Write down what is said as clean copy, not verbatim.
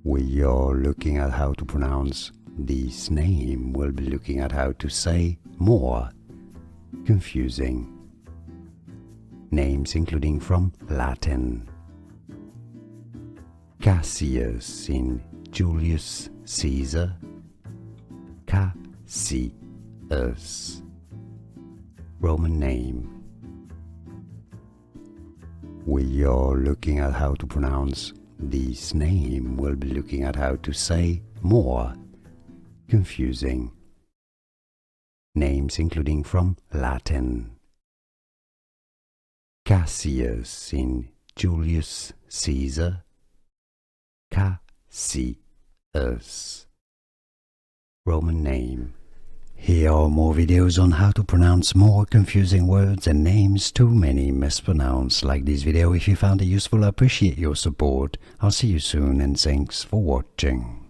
We are looking at how to pronounce this name. We'll be looking at how to say more confusing names, including from Latin. Cassius in Julius Caesar. Cassius, Roman name. We are looking at how to pronounce this name. We'll be looking at how to say more confusing names, including from Latin. Cassius in Julius Caesar. Cassius, Roman name. Here are more videos on how to pronounce more confusing words and names too many mispronounced. Like this video if you found it useful. I appreciate your support. I'll see you soon and thanks for watching.